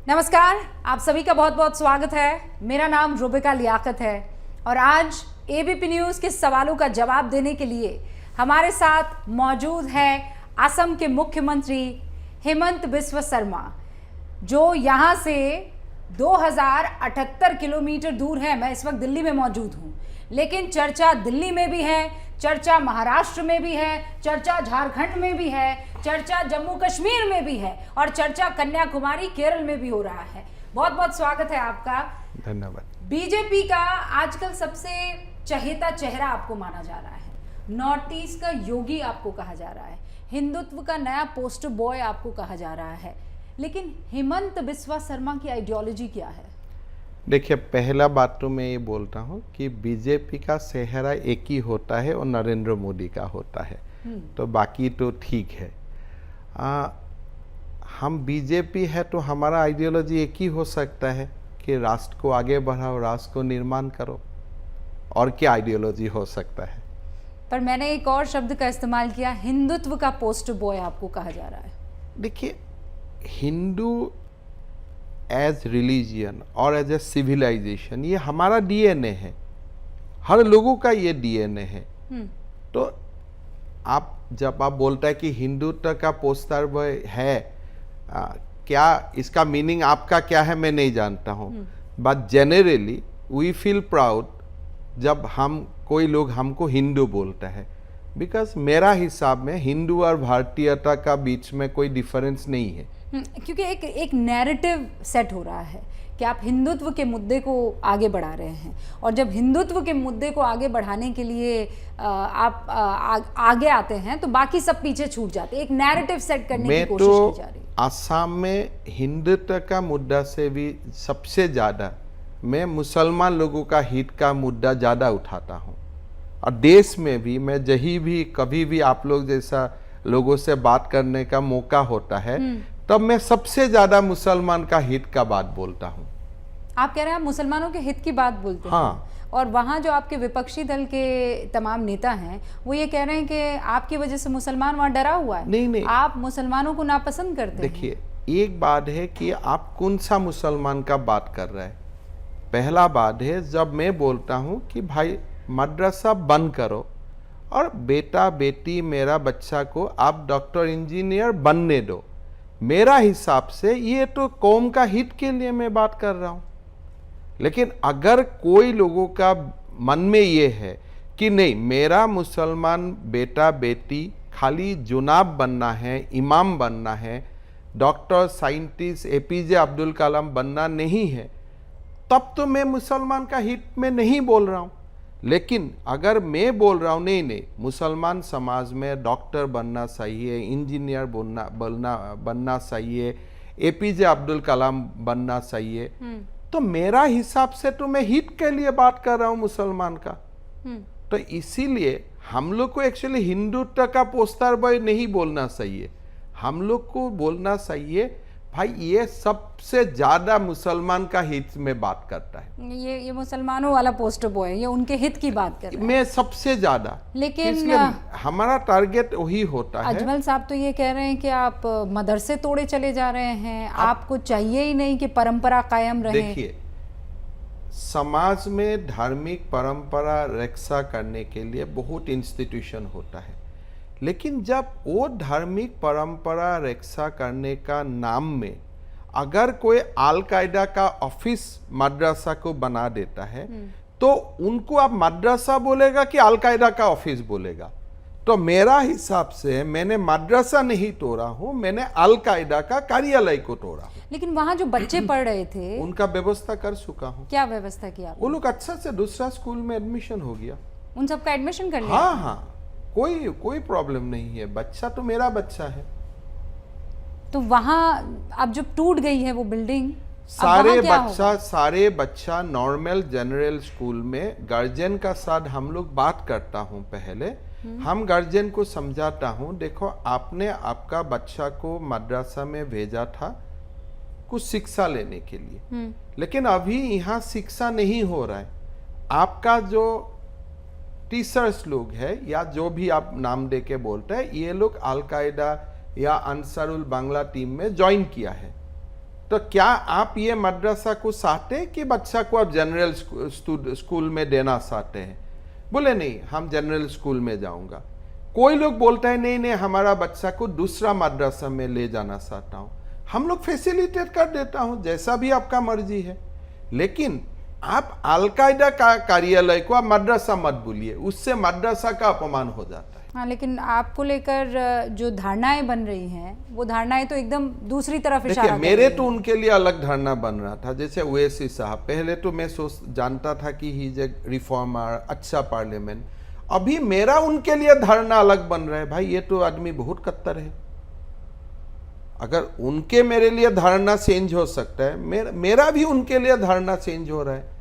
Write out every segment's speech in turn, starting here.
नमस्कार, आप सभी का बहुत बहुत स्वागत है। मेरा नाम रुबिका लियाकत है और आज एबीपी न्यूज़ के सवालों का जवाब देने के लिए हमारे साथ मौजूद है असम के मुख्यमंत्री हेमंत बिस्वा शर्मा, जो यहाँ से 2078 किलोमीटर दूर है। मैं इस वक्त दिल्ली में मौजूद हूँ, लेकिन चर्चा दिल्ली में भी है, चर्चा महाराष्ट्र में भी है, चर्चा झारखंड में भी है, चर्चा जम्मू कश्मीर में भी है और चर्चा कन्याकुमारी केरल में भी हो रहा है। बहुत बहुत स्वागत है आपका। धन्यवाद। बीजेपी का आजकल सबसे चहेता चेहरा आपको माना जा रहा है, नॉर्थ ईस्ट का योगी आपको कहा जा रहा है, हिंदुत्व का नया पोस्टर बॉय आपको कहा जा रहा है, लेकिन हेमंत बिस्वा शर्मा की आइडियोलॉजी क्या है? देखिए, पहला बात तो मैं ये बोलता हूँ कि बीजेपी का चेहरा एक ही होता है और नरेंद्र मोदी का होता है, तो बाकी तो ठीक है। हम बीजेपी है तो हमारा आइडियोलॉजी एक ही हो सकता है कि राष्ट्र को आगे बढ़ाओ, राष्ट्र को निर्माण करो, और क्या आइडियोलॉजी हो सकता है। पर मैंने एक और शब्द का इस्तेमाल किया, हिंदुत्व का पोस्टर बॉय आपको कहा जा रहा है। देखिए, हिंदू एज रिलीजियन और एज ए सिविलाइजेशन ये हमारा डीएनए है, हर लोगों का ये डीएनए है। तो जब आप बोलता है कि हिंदुत्व का पोस्टर बॉय है, क्या इसका मीनिंग आपका क्या है मैं नहीं जानता हूँ, but generally we feel proud जब कोई लोग हमको हिंदू बोलता है, बिकॉज मेरा हिसाब में हिंदू और भारतीयता का बीच में कोई डिफरेंस नहीं है। क्योंकि एक नैरेटिव सेट हो रहा है कि आप हिंदुत्व के मुद्दे को आगे बढ़ा रहे हैं, और जब हिंदुत्व के मुद्दे को आगे बढ़ाने के लिए आप आगे आते हैं तो बाकी सब पीछे छूट जाते हैं। एक नैरेटिव सेट करने की कोशिश की जा रही है। आसाम में हिंदुत्व का मुद्दा से भी सबसे ज़्यादा मैं मुसलमान लोगों का हित का मुद्दा ज़्यादा उठाता हूँ, और देश में भी मैं जहीं भी कभी भी आप लोग जैसा लोगों से बात करने का मौका होता है तब मैं सबसे ज्यादा मुसलमान का हित का बात बोलता हूँ। आप कह रहे हैं आप मुसलमानों के हित की बात बोलते हैं? हाँ। और वहाँ जो आपके विपक्षी दल के तमाम नेता हैं वो ये कह रहे हैं कि आपकी वजह से मुसलमान वहाँ डरा हुआ है। नहीं, आप मुसलमानों को नापसंद करते हैं। देखिए, एक बात है कि आप कौन सा मुसलमान का बात कर रहे हैं। पहला बात है, जब मैं बोलता हूँ कि भाई मदरसा बंद करो और बेटा बेटी मेरा बच्चा को आप डॉक्टर इंजीनियर बनने दो, मेरा हिसाब से ये तो कौम का हित के लिए मैं बात कर रहा हूं। लेकिन अगर कोई लोगों का मन में ये है कि नहीं, मेरा मुसलमान बेटा बेटी खाली जुनाब बनना है, इमाम बनना है, doctor scientist APJ Abdul Kalam बनना नहीं है, तब तो मैं मुसलमान का हित में नहीं बोल रहा हूं। लेकिन अगर मैं बोल रहा हूँ नहीं, मुसलमान समाज में डॉक्टर बनना चाहिए, इंजीनियर बनना चाहिए, एपीजे अब्दुल कलाम बनना चाहिए, तो मेरा हिसाब से तो मैं हित के लिए बात कर रहा हूँ मुसलमान का। तो इसीलिए हम लोग को एक्चुअली हिंदुत्व का पोस्टर बॉय नहीं बोलना चाहिए, हम लोग को बोलना चाहिए भाई ये सबसे ज्यादा मुसलमान का हित में बात करता है। ये मुसलमानों वाला पोस्टर बॉय, ये उनके हित की बात कर रहे हैं। मैं सबसे ज्यादा, लेकिन हमारा टारगेट वही होता है। अजमल साहब तो ये कह रहे हैं कि आप मदरसे तोड़े चले जा रहे हैं, आपको चाहिए ही नहीं कि परंपरा कायम रहे। देखिए, समाज में धार्मिक परंपरा रक्षा करने के लिए बहुत इंस्टीट्यूशन होता है, लेकिन जब वो धार्मिक परंपरा रक्षा करने का नाम में अगर कोई अल कायदा का ऑफिस मदरसा को बना देता है तो उनको आप मदरसा बोलेगा कि अल कायदा का ऑफिस बोलेगा। तो मेरा हिसाब से मैंने मदरसा नहीं तोड़ा हूं, मैंने अल कायदा का कार्यालय को तोड़ा हूं। लेकिन वहां जो बच्चे पढ़ रहे थे उनका व्यवस्था कर चुका हूं। क्या व्यवस्था किया? वो लोग अच्छा से दूसरा स्कूल में एडमिशन हो गया, उन सबका एडमिशन कर लिया। हाँ, कोई प्रॉब्लम नहीं है, बच्चा तो मेरा बच्चा है। तो वहाँ अब जब टूट गई है वो बिल्डिंग, सारे बच्चा नॉर्मल जनरल स्कूल में गार्जियन का साथ हम लोग बात करता हूँ। पहले हम गार्जियन को समझाता हूँ, देखो आपने आपका बच्चा को मदरसा में भेजा था कुछ शिक्षा लेने के लिए, लेकिन अभी यहाँ शिक्षा नहीं हो रहा है। आपका जो टीचर्स लोग है या जो भी आप नाम दे के बोलते हैं, ये लोग अल कायदा या अंसारुल बांग्ला टीम में ज्वाइन किया है। तो क्या आप ये मदरसा को चाहते हैं कि बच्चा को आप जनरल स्कूल में देना चाहते हैं? बोले नहीं, हम जनरल स्कूल में जाऊंगा। कोई लोग बोलता है नहीं नहीं, हमारा बच्चा को दूसरा मदरसा में ले जाना चाहता हूं। हम लोग फैसिलिटेट कर देता हूं, जैसा भी आपका मर्जी है। लेकिन आप अलकायदा का कार्यालय को आप मदरसा मत बोलिए, उससे मदरसा का अपमान हो जाता है। हाँ, लेकिन आपको लेकर जो धारणाएं बन रही हैं, वो धारणाएं तो एकदम दूसरी तरफ इशारा देखिए, कर मेरे रही हैं। तो उनके लिए अलग धारणा बन रहा था। जैसे ओवैसी साहब, पहले तो मैं जानता था कि ही इज ए रिफॉर्मर, अच्छा पार्लियामेंट। अभी मेरा उनके लिए धारणा अलग बन रहा है। भाई ये तो आदमी बहुत कट्टर है। अगर उनके मेरे लिए धारणा चेंज हो सकता है, मेरा भी उनके लिए धारणा चेंज हो रहा है।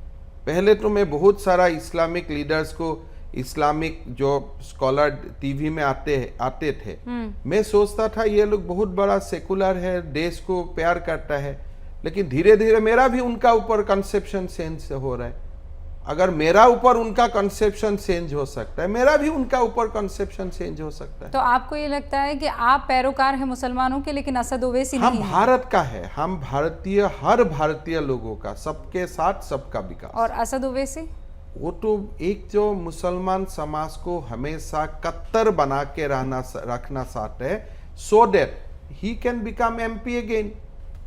पहले तो मैं बहुत सारा इस्लामिक लीडर्स को, इस्लामिक जो स्कॉलर टीवी में आते थे, मैं सोचता था ये लोग बहुत बड़ा सेकुलर है, देश को प्यार करता है। लेकिन धीरे धीरे मेरा भी उनका ऊपर कंसेप्शन चेंज हो रहा है। अगर मेरा ऊपर उनका कंसेप्शन चेंज हो सकता है, मेरा भी उनका ऊपर कंसेप्शन चेंज हो सकता है। तो आपको ये लगता है कि आप पैरोकार हैं मुसलमानों के, लेकिन असद ओवैसी हम नहीं है? भारत का है, हम भारतीय, हर भारतीय लोगों का, सबके साथ सबका विकास। और असद ओवैसी वो तो एक जो मुसलमान समाज को हमेशा कट्टर बना के रखना चाहते हैं, so that he can become MP again.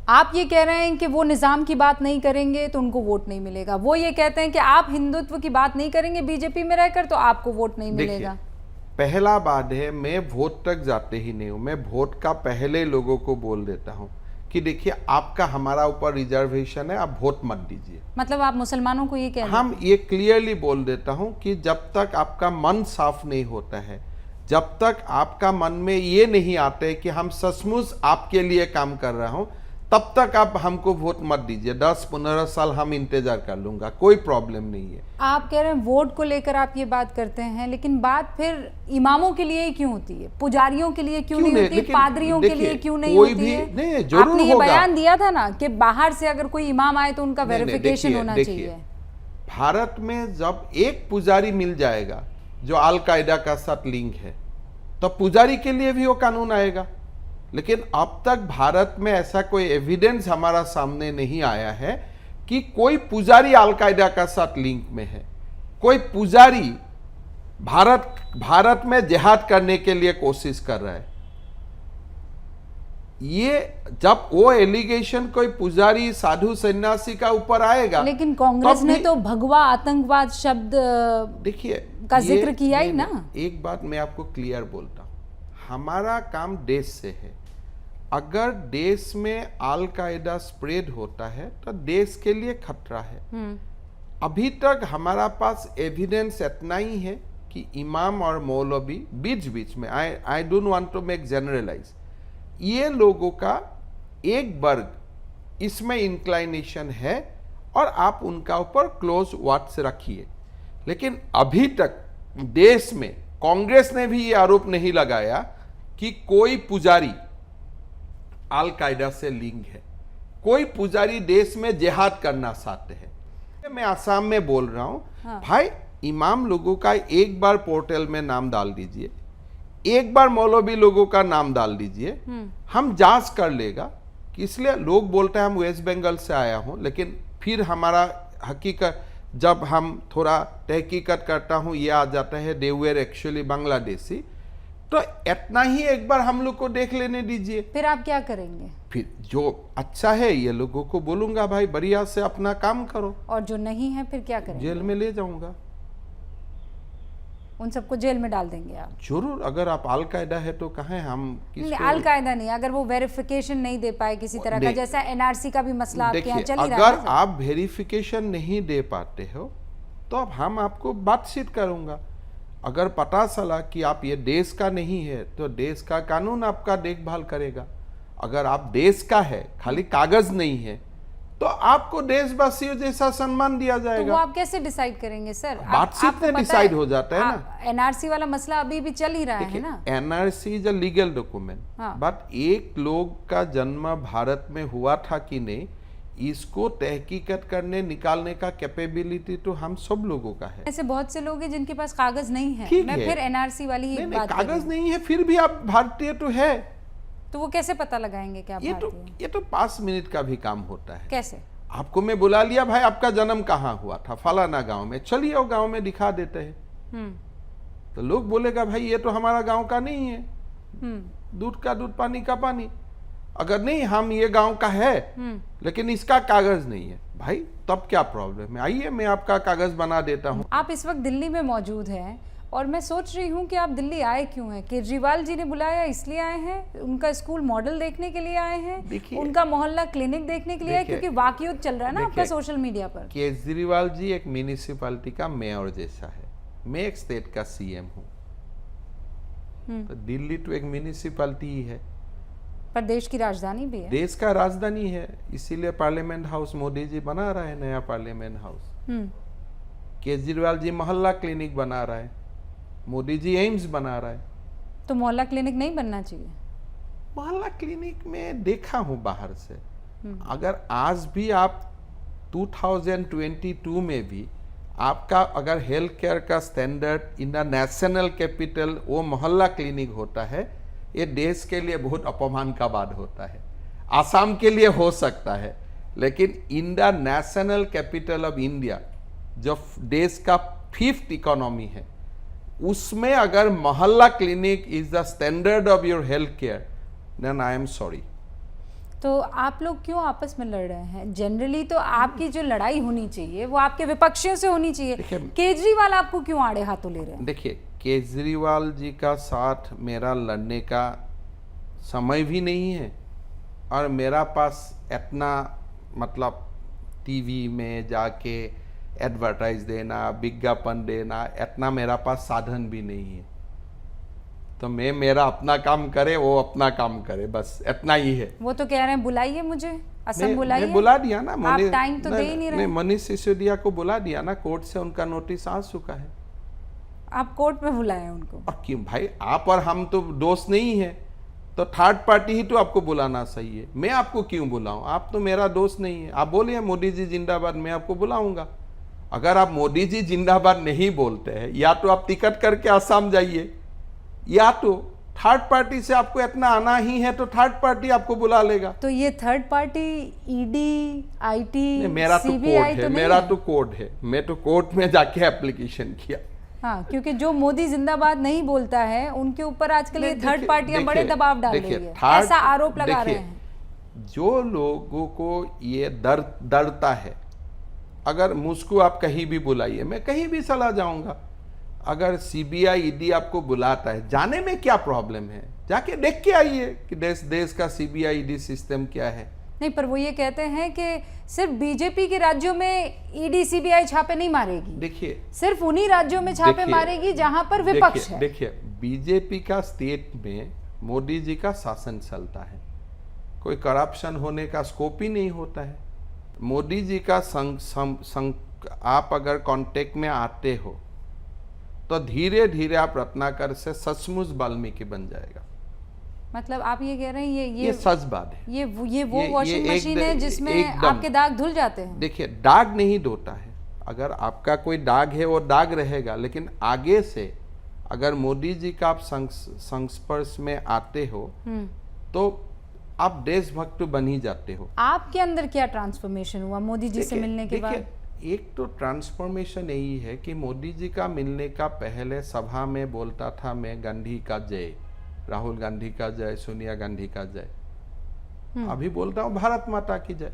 आप ये कह रहे हैं कि वो निज़ाम की बात नहीं करेंगे तो उनको वोट नहीं मिलेगा। वो ये कहते हैं कि आप हिंदुत्व की बात नहीं करेंगे बीजेपी में रहकर तो आपको वोट नहीं मिलेगा। पहला बात है, मैं वोट तक जाते ही नहीं हूं। मैं वोट का पहले लोगों को बोल देता हूं कि देखिए, आपका हमारा ऊपर रिजर्वेशन है, आप वोट मत दीजिए। मतलब आप मुसलमानों को ये कह रहे हैं? हम ये क्लियरली बोल देता हूं कि जब तक आपका मन साफ नहीं होता है, जब तक आपका मन में ये नहीं आता है कि हम सचमुच आपके लिए काम कर रहा हूं, तब तक आप हमको वोट मत दीजिए। 10-15 साल हम इंतजार कर लूंगा, कोई प्रॉब्लम नहीं है। आप कह रहे हैं वोट को लेकर आप ये बात करते हैं, लेकिन बात फिर इमामों के लिए क्यों होती है, पुजारियों के लिए क्यों नहीं होती, पादरियों के लिए क्यों नहीं होती है? नहीं, जरूर आपने ये होगा। बयान दिया था ना कि बाहर से अगर कोई इमाम आए तो उनका वेरिफिकेशन होना चाहिए। भारत में जब एक पुजारी मिल जाएगा जो अल कायदा का साथ लिंक है, तो पुजारी के लिए भी वो कानून आएगा। लेकिन अब तक भारत में ऐसा कोई एविडेंस हमारा सामने नहीं आया है कि कोई पुजारी अल कायदा का साथ लिंक में है। कोई पुजारी भारत में जिहाद करने के लिए कोशिश कर रहा है। ये जब वो एलिगेशन कोई पुजारी, साधु, सन्यासी का ऊपर आएगा, लेकिन कांग्रेस ने तो भगवा आतंकवाद शब्द देखिए का जिक्र किया ही ना। एक बात मैं आपको क्लियर बोलता हूं, हमारा काम देश से है। अगर देश में अल कायदा स्प्रेड होता है तो देश के लिए खतरा है। अभी तक हमारा पास एविडेंस इतना ही है कि इमाम और मौलवी बीच बीच में, I don't want to make generalize, ये लोगों का एक वर्ग इसमें इंक्लाइनेशन है और आप उनका ऊपर क्लोज वॉच रखिए। लेकिन अभी तक देश में कांग्रेस ने भी ये आरोप नहीं लगाया कि कोई पुजारी अल कायदा से लिंक है, कोई पुजारी देश में जिहाद करना चाहते हैं। मैं आसाम में बोल रहा हूं। हाँ। भाई, इमाम लोगों का एक बार पोर्टल में नाम डाल दीजिए, एक बार मौलवी लोगों का नाम डाल दीजिए, हम जांच कर लेगा। इसलिए लोग बोलते हैं हम वेस्ट बंगाल से आया हूं, लेकिन फिर हमारा हकीकत जब हम थोड़ा तहकीकत करता हूं, ये आ जाता है दे वर एक्चुअली बांग्लादेशी। तो इतना ही एक बार हम लोग को देख लेने दीजिए। फिर आप क्या करेंगे? फिर जो अच्छा है ये लोगों को बोलूंगा, भाई बढ़िया से अपना काम करो। और जो नहीं है फिर क्या करेंगे? जेल में ले जाऊंगा। उन सबको जेल में डाल देंगे आप? जरूर। अगर आप अल कायदा है तो कहें हम किसको? अल कायदा नहीं, अगर वो वेरिफिकेशन नहीं दे पाए किसी तरह का, जैसा एनआरसी का भी मसला आपके यहाँ चल ही रहा है। अगर आप वेरिफिकेशन नहीं दे पाते हो तो अब हम आपको बातचीत करूंगा। अगर पता चला कि आप ये देश का नहीं है तो देश का कानून आपका देखभाल करेगा। अगर आप देश का है, खाली कागज नहीं है, तो आपको देशवासियों जैसा सम्मान दिया जाएगा। तो वो आप कैसे डिसाइड करेंगे सर? बातचीत में डिसाइड हो जाता है ना। एनआरसी वाला मसला अभी भी चल ही रहा है ना। NRC is a legal document, but एक लोग का जन्म भारत में हुआ था कि नहीं, इसको तहकीकत करने निकालने का कैपेबिलिटी तो हम सब लोगों का है। ऐसे बहुत से लोग हैं जिनके पास कागज नहीं है। मैं फिर एनआरसी वाली ही बात कागज नहीं है फिर भी आप भारतीय तो है। तो वो कैसे पता लगाएंगे क्या भारतीय हैं? ये तो 5 मिनट का भी काम होता है। कैसे? आपको मैं बुला लिया, भाई आपका जन्म कहाँ हुआ था, फलाना गांव में, चलिए वो गांव में दिखा देते हैं। तो लोग बोलेगा भाई ये तो हमारा गांव का नहीं है, दूध का दूध पानी का पानी। अगर नहीं हम ये गांव का है लेकिन इसका कागज नहीं है, भाई तब क्या प्रॉब्लम है, आइए मैं आपका कागज बना देता हूँ। आप इस वक्त दिल्ली में मौजूद हैं और मैं सोच रही हूँ कि आप दिल्ली आए क्यों हैं? केजरीवाल जी ने बुलाया इसलिए आए हैं? उनका स्कूल मॉडल देखने के लिए आए हैं? उनका मोहल्ला क्लिनिक देखने के लिए आए? क्योंकि वाकयुद्ध चल रहा है ना आपका सोशल मीडिया पर। केजरीवाल जी एक म्यूनिसिपैलिटी का मेयर जैसा है, मैं एक स्टेट का सीएम हूँ। तो दिल्ली तो एक म्यूनिसिपैलिटी ही है, पर देश की राजधानी भी है। देश का राजधानी है, इसीलिए पार्लियामेंट हाउस मोदी जी बना रहा है, नया पार्लियामेंट हाउस। केजरीवाल जी मोहल्ला क्लिनिक बना रहा है, मोदी जी एम्स बना रहा है। तो मोहल्ला क्लिनिक नहीं बनना चाहिए? मोहल्ला क्लिनिक में देखा हूं बाहर से, अगर आज भी आप 2022 में भी आपका अगर हेल्थ केयर का standard in the national capital वो मोहल्ला क्लिनिक होता है, ये देश के लिए बहुत अपमान का बात होता है। आसाम के लिए हो सकता है, लेकिन in the national capital of India जो देश का 5th इकोनॉमी है, उसमें अगर mohalla clinic is the standard of your health care, then I am sorry. तो आप लोग क्यों आपस में लड़ रहे हैं? जनरली तो आपकी जो लड़ाई होनी चाहिए वो आपके विपक्षियों से होनी चाहिए। केजरीवाल आपको क्यों आड़े हाथों ले रहे हैं? देखिए, केजरीवाल जी का साथ मेरा लड़ने का समय भी नहीं है और मेरा पास इतना मतलब टीवी में जाके एडवर्टाइज देना, विज्ञापन देना, इतना मेरा पास साधन भी नहीं है। तो मैं मेरा अपना काम करे, वो अपना काम करे, बस इतना ही है। वो तो कह रहे हैं बुलाइए मुझे, असम बुलाइए। मैं बुला दिया ना, आप टाइम तो दे ही नहीं रहे। मनीष सिसोदिया को बुला दिया ना, कोर्ट से उनका नोटिस आ चुका है। आप कोर्ट में बुलाए उनको? और क्यों भाई, आप और हम तो दोस्त नहीं है, तो थर्ड पार्टी ही तो आपको बुलाना सही है। मैं आपको क्यों बुलाऊं? आप तो मेरा दोस्त नहीं है। आप बोलिए मोदी जी जिंदाबाद, मैं आपको बुलाऊंगा। अगर आप मोदी जी जिंदाबाद नहीं बोलते हैं, या तो आप टिकट करके आसाम जाइए, या तो थर्ड पार्टी से आपको इतना आना ही है तो थर्ड पार्टी आपको बुला लेगा। तो ये थर्ड पार्टी ईडी, आईटी, मेरा तो सीबीआई कोर्ट है, मेरा तो कोर्ट है, मैं तो कोर्ट में जाके एप्लीकेशन किया। हाँ, क्योंकि जो मोदी जिंदाबाद नहीं बोलता है उनके ऊपर आजकल ये थर्ड पार्टियां बड़े दबाव डाल रही है, ऐसा आरोप लगा रहे हैं। जो लोगों को ये डरता है, अगर मुझको आप कहीं भी बुलाइए, मैं कहीं भी चला जाऊंगा। अगर सीबीआई ईडी आपको बुलाता है, जाने में क्या प्रॉब्लम है? जाके देख के आइए कि देश का सीबीआई ईडी सिस्टम क्या है। नहीं, पर वो ये कहते हैं कि सिर्फ बीजेपी के राज्यों में ईडी सीबीआई छापे नहीं मारेगी। देखिए, सिर्फ उन्हीं राज्यों में छापे मारेगी जहां पर विपक्ष है। देखिए, बीजेपी का स्टेट में मोदी जी का शासन चलता है, कोई करप्शन होने का स्कोप ही नहीं होता है। मोदी जी का आप अगर कांटेक्ट में आते हो तो धीरे धीरे आप रत्नाकर से सचमुच वाल्मीकि बन जाएगा। मतलब आप ये कह रहे हैं ये सच बात है। ये वो वॉशिंग मशीन है जिसमें आपके दाग धुल जाते हैं। देखिए, दाग नहीं धोता है। अगर आपका कोई दाग है वो दाग रहेगा, लेकिन आगे से अगर मोदी जी का आप संस्पर्श में आते हो तो आप देशभक्त बन ही जाते हो। आपके अंदर क्या ट्रांसफॉर्मेशन हुआ मोदी जी से मिलने के बाद? एक तो ट्रांसफॉर्मेशन यही है कि मोदी जी का मिलने का पहले सभा में बोलता था मैं गांधी का जय, राहुल गांधी का जय, सोनिया गांधी का जय। अभी बोलता हूँ भारत माता की जय।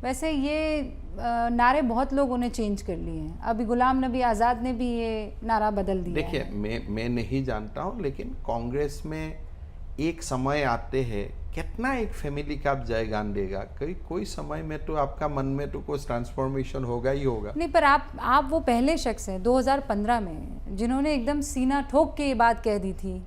वैसे ये नारे बहुत लोगों ने चेंज कर लिए हैं। अभी गुलाम नबी आज़ाद ने भी ये नारा बदल दिया। देखिए, मैं नहीं जानता हूँ, लेकिन कांग्रेस में एक समय आते हैं, कितना एक फैमिली का आप जय गान देगा, कोई समय में तो आपका मन में तो कुछ ट्रांसफॉर्मेशन होगा ही होगा। नहीं, पर आप वो पहले शख्स हैं 2015 में जिन्होंने एकदम सीना ठोक के ये बात कह दी थी।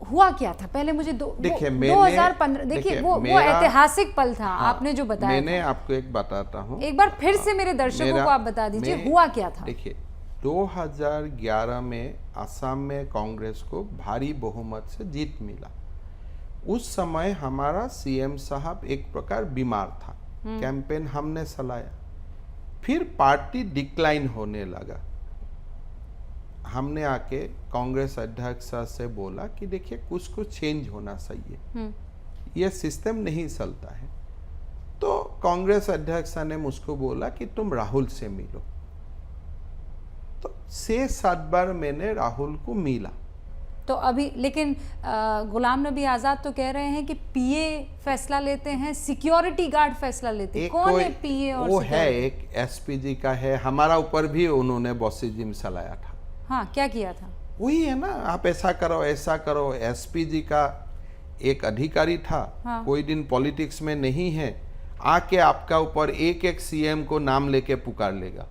हुआ क्या था पहले मुझे 2015? देखिए, वो ऐतिहासिक पल था। हाँ, आपने जो बताया, मैंने आपको एक बताता हूँ, एक बार फिर से मेरे दर्शकों को आप बता दीजिए हुआ क्या था। देखिए, 2011 में असम में कांग्रेस को भारी बहुमत से जीत मिला। उस समय हमारा सीएम साहब एक प्रकार बीमार था, कैंपेन हमने चलाया, फिर पार्टी डिक्लाइन होने लगा। हमने आके कांग्रेस अध्यक्ष से बोला कि देखिए कुछ कुछ चेंज होना चाहिए, ये सिस्टम नहीं चलता है। तो कांग्रेस अध्यक्ष ने मुझको बोला कि तुम राहुल से मिलो। तो 6-7 बार मैंने राहुल को मिला। तो अभी लेकिन गुलाम नबी आज़ाद तो कह रहे हैं कि पीए फैसला लेते हैं, सिक्योरिटी गार्ड फैसला लेते हैं। कौन है पीए? और वो है एक एसपीजी का है, हमारा ऊपर भी उन्होंने बॉसिज्म चलाया था। हाँ, क्या किया था? वही है ना, आप ऐसा करो ऐसा करो। एसपीजी का एक अधिकारी था, हाँ। कोई दिन पॉलिटिक्स में नहीं है, आके आपका ऊपर एक एक सीएम को नाम लेके पुकार लेगा।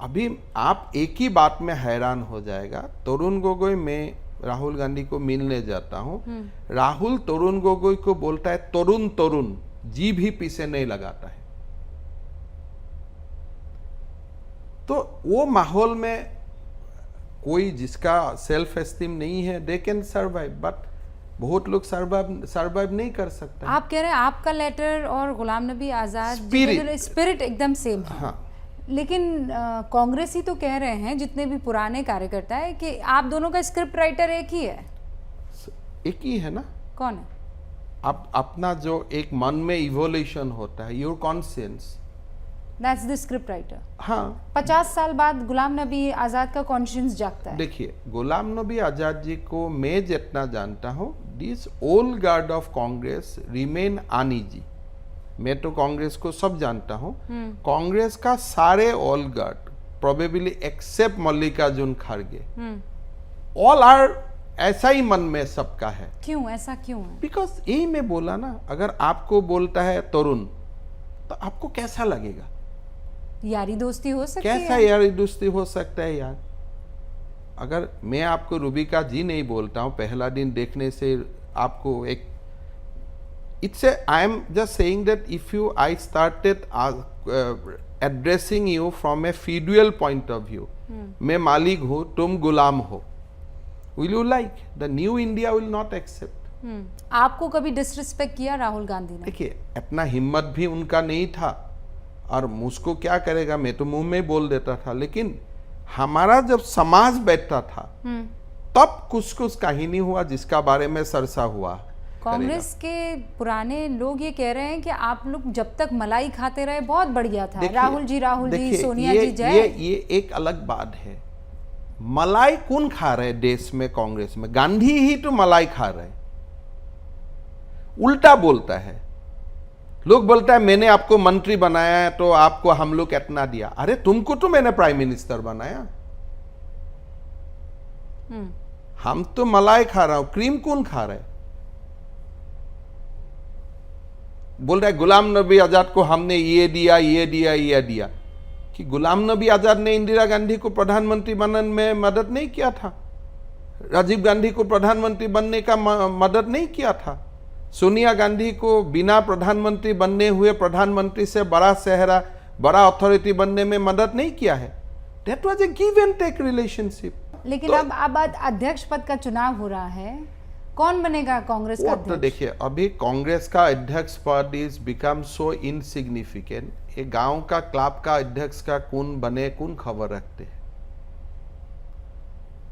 अभी आप एक ही बात में हैरान हो जाएगा। तरुण गोगोई, मैं राहुल गांधी को मिलने जाता हूँ, राहुल तरुण गोगोई को बोलता है तरुण तरुण, जी भी पीछे नहीं लगाता है। तो वो माहौल में कोई जिसका सेल्फ एस्टीम नहीं है, दे कैन सर्वाइव, बट बहुत लोग सर्वाइव नहीं कर सकते। आप कह रहे हैं आपका लेटर और गुलाम नबी आज़ाद स्पिरिट एकदम सेम है। हाँ। लेकिन कांग्रेसी तो कह रहे हैं, जितने भी पुराने कार्यकर्ता है, कि आप दोनों का स्क्रिप्ट राइटर एक ही है। एक ही है ना। कौन है? आप अपना जो एक मन में इवोल्यूशन होता है, your conscience, that's the script writer. हाँ। 50 साल बाद गुलाम नबी आज़ाद का कॉन्शियंस जागता है। देखिए, गुलाम नबी आजाद जी को मैं जितना जानता हूँ, this old guard of Congress remain uneasy. मैं तो कांग्रेस को सब जानता हूँ। कांग्रेस का सारे old guard, probably except Mallikarjun खड़गे, ऑल आर ऐसा ही मन में सबका है। क्यों? ऐसा क्यों है? बिकॉज यही मैं बोला ना, अगर आपको बोलता है तरुण, तो आपको कैसा लगेगा? यारी दोस्ती हो सकती कैसा है? यारी दोस्ती हो सकता है यार? अगर मैं आपको रूबिका जी नहीं बोलता हूँ, पहला दिन देखने से आपको एक, it's a, I am just saying that if you, I started addressing you from a feudal point of view, मैं मालिक हूँ, तुम गुलाम हो, will you like? The new India will not accept. आपको कभी डिसरिस्पेक्ट किया राहुल गांधी ने? देखिए, इतना हिम्मत भी उनका नहीं था, और मुझको क्या करेगा, मैं तो मुंह में बोल देता था। लेकिन हमारा जब समाज बैठता था, तब कुछ कुछ कहानी हुआ जिसका बारे में चर्चा हुआ। कांग्रेस के पुराने लोग ये कह रहे हैं कि आप लोग जब तक मलाई खाते रहे बहुत बढ़िया था। राहुल जी, सोनिया जी जय। ये एक अलग बात है। मलाई कौन खा रहे देश में? कांग्रेस में गांधी ही तो मलाई खा रहे। उल्टा बोलता है, लोग बोलता है मैंने आपको मंत्री बनाया है तो आपको हम लोग इतना दिया। अरे तुमको तो मैंने प्राइम मिनिस्टर बनाया, हम तो मलाई खा रहा हूं, क्रीम कौन खा रहे? बोल रहा है गुलाम नबी आजाद को हमने ये दिया ये दिया ये दिया। कि गुलाम नबी आजाद ने इंदिरा गांधी को प्रधानमंत्री बनने में मदद नहीं किया था? राजीव गांधी को प्रधानमंत्री बनने का मदद नहीं किया था? सोनिया गांधी को बिना प्रधानमंत्री बनने हुए प्रधानमंत्री से बड़ा चेहरा, बड़ा अथॉरिटी बनने में मदद नहीं किया है? That was a give and take relationship. लेकिन अब अध्यक्ष पद का चुनाव हो रहा है, कौन बनेगा कांग्रेस का अध्यक्ष? तो देखिए, अभी कांग्रेस का अध्यक्ष पद इज बिकम सो इनसिग्निफिकेंट। एक गांव का क्लब का अध्यक्ष का कौन बने, कौन खबर रखते हैं?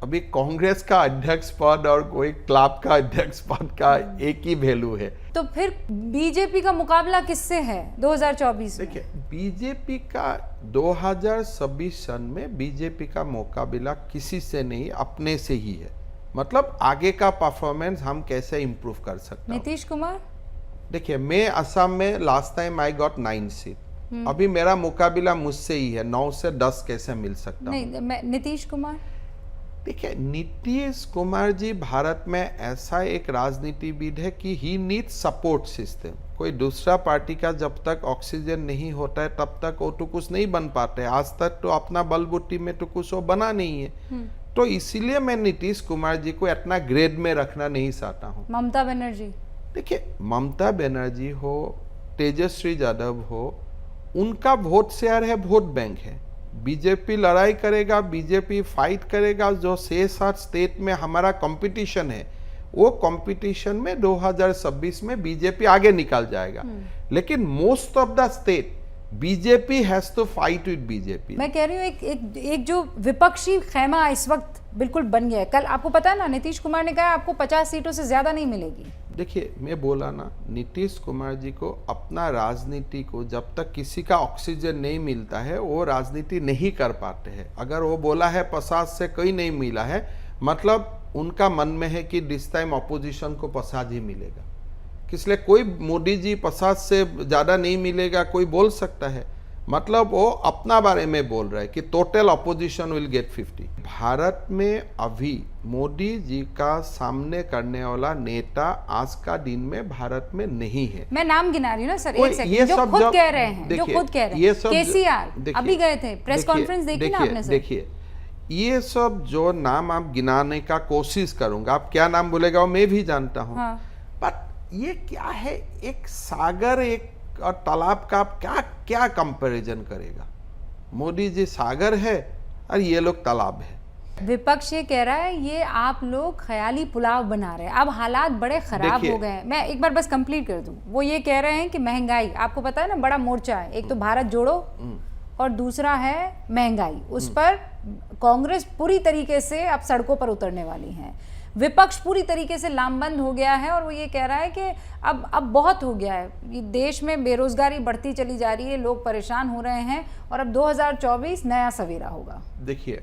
अभी कांग्रेस का अध्यक्ष पद और कोई क्लब का अध्यक्ष पद का एक ही वैल्यू है। तो फिर बीजेपी का मुकाबला किससे है 2024 में? देखिए, बीजेपी का 2026 सन में बीजेपी का मुकाबला किसी से नहीं, अपने से ही है। मतलब आगे का परफॉर्मेंस हम कैसे इंप्रूव कर सकते हैं। नीतीश कुमार? देखिए, मैं असम में last time I got 9 seat. अभी मेरा मुकाबला मुझसे ही है, 9 से 10 कैसे मिल सकता हूं? नहीं, नीतीश कुमार? देखिए, नीतीश कुमार जी भारत में ऐसा एक राजनीतिविद है कि ही नीड सपोर्ट सिस्टम। कोई दूसरा पार्टी का जब तक ऑक्सीजन नहीं होता है तब तक वो तो कुछ नहीं बन पाते। आज तक तो अपना बलबूती में तो कुछ वो बना नहीं है। तो इसीलिए मैं नीतीश कुमार जी को इतना ग्रेड में रखना नहीं चाहता हूँ। ममता बनर्जी? देखिए, ममता बनर्जी हो, तेजस्वी यादव हो, उनका वोट शेयर है, वोट बैंक है। बीजेपी लड़ाई करेगा, बीजेपी फाइट करेगा। जो 6-7 स्टेट में हमारा कंपटीशन है, वो कंपटीशन में 2026 में बीजेपी आगे निकल जाएगा। लेकिन most of the state BJP has to fight with BJP. मैं कह रही हूँ एक जो विपक्षी खेमा इस वक्त बिल्कुल बन गया है। कल आपको पता है ना, नीतीश कुमार ने कहा आपको 50 सीटों से ज्यादा नहीं मिलेगी। देखिए, मैं बोला ना, नीतीश कुमार जी को अपना राजनीति को जब तक किसी का ऑक्सीजन नहीं मिलता है वो राजनीति नहीं कर पाते हैं। अगर वो बोला है 50 से कोई नहीं मिला है, मतलब उनका मन में है कि दिस टाइम अपोजिशन को 50 ही मिलेगा। इसलिए कोई मोदी जी 50 से ज़्यादा नहीं मिलेगा कोई बोल सकता है, मतलब वो अपना बारे में बोल रहा है कि total opposition will get 50। Bharat में अभी मोदी जी का सामने करने वाला नेता आज का दिन में भारत में नहीं है। मैं नाम गिना रही हूँ ना सर, वो एक सेकंड। ये जो सब खुद जब- कह रहे हैं, जो देखिए, खुद कह रहे ये हैं, सब केसीआर देखिए, अभी गए थे, प्रेस देखिए, कॉन्फ्रेंस देखी ना आपने सर? देखिए, ये सब जो नाम आप गिनाने का कोशिश करूंगा, आप क्या नाम बोलेगा वो मैं भी जानता हूँ। हाँ। बट ये क्या है, एक सागर एक और तालाब का आप क्या क्या कंपैरिजन करेगा? मोदी जी सागर है और ये लोग तालाब है। विपक्ष ये कह रहा है ये आप लोग ख्याली पुलाव बना रहे हैं, अब हालात बड़े खराब देखिए- हो गए हैं। मैं एक बार बस कंप्लीट कर दूं। वो ये कह रहे हैं कि महंगाई, आपको पता है ना, बड़ा मोर्चा है, एक तो भारत जोड़ो और दूसरा है महंगाई। उस पर कांग्रेस पूरी तरीके से अब सड़कों पर उतरने वाली है, विपक्ष पूरी तरीके से लामबंद हो गया है और वो ये कह रहा है कि अब बहुत हो गया है, ये देश में बेरोजगारी बढ़ती चली जा रही है, लोग परेशान हो रहे हैं और अब 2024 नया सवेरा होगा। देखिए,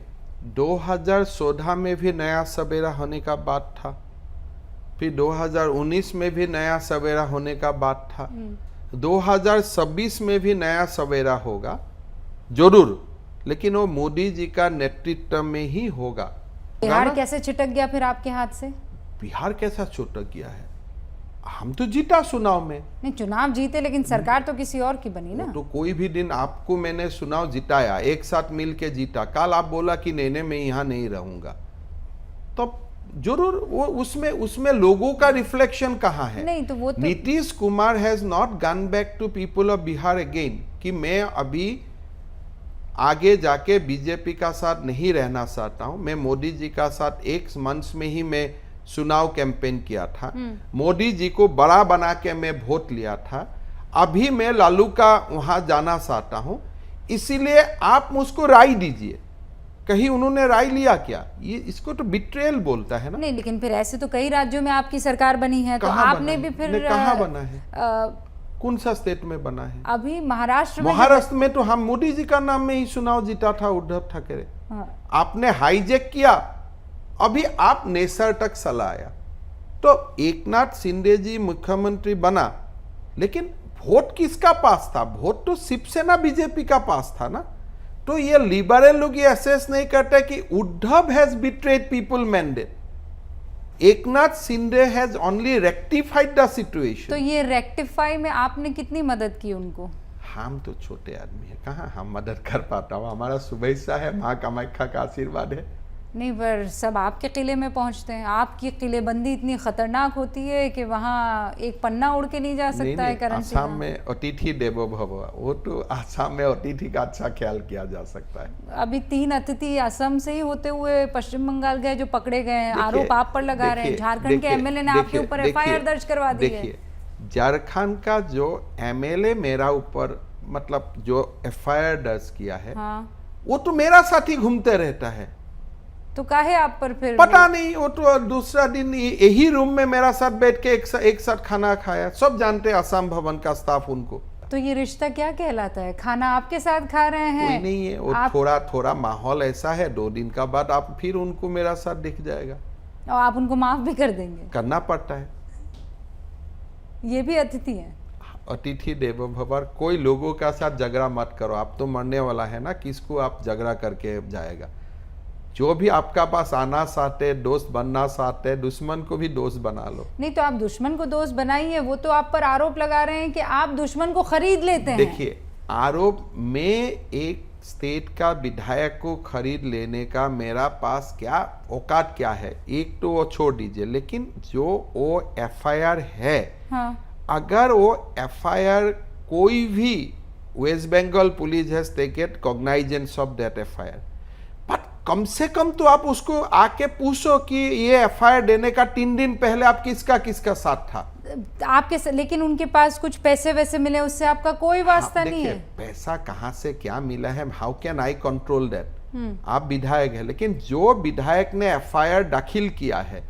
2014 में भी नया सवेरा होने का बात था, फिर 2019 में भी नया सवेरा होने का बात था, 2026 में भी नया सवेरा होगा जरूर, लेकिन वो मोदी जी का नेतृत्व में ही होगा। बिहार कैसे छिटक गया फिर आपके हाथ से? बिहार कैसा छूटक गया है? हम तो जीता चुनाव में। नहीं, चुनाव जीते लेकिन सरकार तो किसी और की बनी ना। तो कोई भी दिन आपको मैंने चुनाव जिताया, एक साथ मिल के जीता, कल आप बोला कि नहीं मैं यहाँ नहीं रहूंगा, तो जरूर वो उसमें लोगों का रिफ्लेक्शन कहाँ है? नहीं तो वो तो Nitish Kumar has not gone back to people of Bihar again कि मैं अभी आगे जाके बीजेपी का साथ नहीं रहना चाहता हूं, मैं मोदी जी का साथ एक मंच में ही मैं चुनाव कैंपेन किया था, मोदी जी को बड़ा बना के मैं वोट लिया था, अभी मैं लालू का वहां जाना चाहता हूं, इसीलिए आप मुझको राय दीजिए। कहीं उन्होंने राय लिया क्या? ये इसको तो बिट्रेयल बोलता है ना। नहीं, लेकिन फिर ऐसे तो कई राज्यों में आपकी सरकार बनी है, तो कहाँ आपने बना भी है? फिर नहीं, कहाँ बना है? कौन सा स्टेट में बना है? अभी महाराष्ट्र में तो हम मोदी जी का नाम में ही चुनाव जीता था, उद्धव ठाकरे। हाँ। आपने हाईजेक किया, अभी आप नेसर तक चलाया, तो एकनाथ शिंदे जी मुख्यमंत्री बना, लेकिन वोट किसका पास था? वोट तो शिवसेना बीजेपी का पास था ना। तो ये लिबरल लोग ये असेस नहीं करते कि Uddhav has betrayed people mandate, Eknath Shinde has only rectified the situation. तो ये रेक्टिफाई में आपने कितनी मदद की उनको? हम तो छोटे आदमी है, कहाँ हम मदद कर पाता हूँ, हमारा सुबह है, माँ कामाख्या का आशीर्वाद है। नहीं, पर सब आपके किले में पहुंचते हैं, आपकी किलेबंदी इतनी खतरनाक होती है कि वहाँ एक पन्ना उड़ के नहीं जा सकता है करेंसी। आसाम में अतिथि देवो भव, वो तो आसाम में अतिथि का अच्छा ख्याल किया जा सकता है। अभी 3 अतिथि असम से ही होते हुए पश्चिम बंगाल गए जो पकड़े गए हैं, आरोप आप पर लगा रहे हैं। झारखंड के एमएलए ने आपके ऊपर एफआईआर दर्ज करवा दी है। देखिए, झारखंड का जो एमएलए मेरा ऊपर मतलब जो एफआईआर दर्ज किया है, हाँ। वो तो मेरा साथ ही घूमते रहता है, तो काहे आप पर फिर? पता नहीं, वो तो दूसरा दिन यही रूम में मेरा साथ बैठ के एक साथ खाना खाया, सब जानते हैं असम भवन का स्टाफ उनको। तो ये रिश्ता क्या कहलाता है? खाना आपके साथ खा रहे हैं? कोई नहीं है, वो थोड़ा थोड़ा माहौल ऐसा है, 2 दिन का बाद आप फिर उनको मेरा साथ दिख जाएगा और आप उनको माफ भी कर देंगे? करना पड़ता है। ये भी अतिथि हैं। अतिथि देवो भव। कोई लोगों का साथ झगड़ा मत करो, आप तो मरने वाला है ना, किसको आप झगड़ा करके जाएगा? जो भी आपका पास आना चाहते, दोस्त बनना चाहते, दुश्मन को भी दोस्त बना लो। नहीं तो आप दुश्मन को दोस्त बनाइए, वो तो आप पर आरोप लगा रहे हैं कि आप दुश्मन को खरीद लेते हैं। देखिए, आरोप में एक स्टेट का विधायक को खरीद लेने का मेरा पास क्या औकात क्या है, एक तो वो छोड़ दीजिए, लेकिन जो वो एफआईआर है, हाँ। अगर वो एफआईआर कोई भी West Bengal police has taken cognizance of that FIR, but कम से कम तो आप उसको आके पूछो कि ये एफआईआर देने का 3 दिन पहले आप किसका साथ था। लेकिन उनके पास कुछ पैसे वैसे मिले, उससे आपका कोई वास्ता नहीं है। पैसा कहाँ से क्या मिला है, how can I control that. आप विधायक है, लेकिन जो विधायक ने एफआईआर दाखिल किया है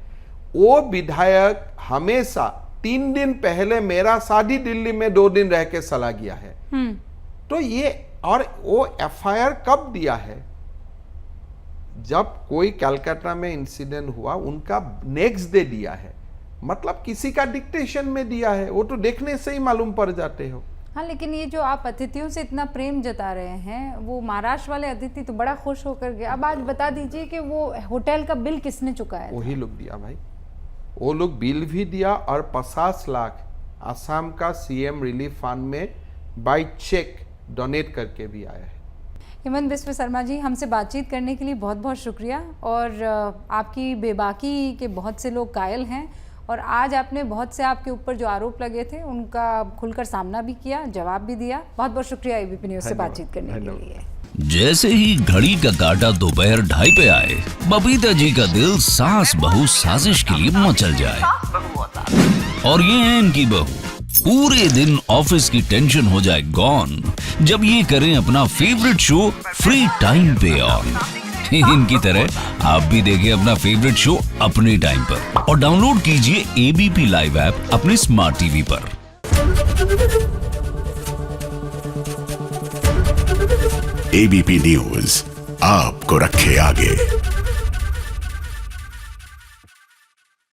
वो विधायक हमेशा 3 दिन पहले मेरा शादी दिल्ली में 2 दिन रह के चला गया है। तो ये, और वो एफआईआर कब दिया है, जब कोई कलकत्ता में इंसिडेंट हुआ उनका नेक्स्ट डे दिया है, मतलब किसी का डिक्टेशन में दिया है, वो तो देखने से ही मालूम पड़ जाते हो। हाँ, लेकिन ये जो आप अतिथियों से इतना प्रेम जता रहे हैं, वो महाराष्ट्र वाले अतिथि तो बड़ा खुश होकर गए। अब आज बता दीजिए कि वो होटल का बिल किसने चुकाया था? वही लोग दिया भाई, वो लोग बिल भी दिया और 50 लाख असम का सीएम रिलीफ फंड में बाय चेक डोनेट करके भी आया है। हेमंत बिस्व शर्मा जी, हमसे बातचीत करने के लिए बहुत बहुत शुक्रिया। और आपकी बेबाकी के बहुत से लोग कायल हैं, और आज आपने बहुत से आपके ऊपर जो आरोप लगे थे उनका खुलकर सामना भी किया, जवाब भी दिया। बहुत बहुत शुक्रिया एबीपी न्यूज़ से बातचीत करने के लिए। जैसे ही घड़ी का काटा दोपहर 2:30 पे आए, बबीता जी का दिल सास बहू साजिश के लिए मचल जाए। और ये है इनकी बहू, पूरे दिन ऑफिस की टेंशन हो जाए गॉन जब ये करें अपना फेवरेट शो फ्री टाइम पे ऑन। इनकी तरह आप भी देखिए अपना फेवरेट शो अपने टाइम पर और डाउनलोड कीजिए एबीपी लाइव ऐप अपने स्मार्ट टीवी पर। एबीपी न्यूज आपको रखे आगे।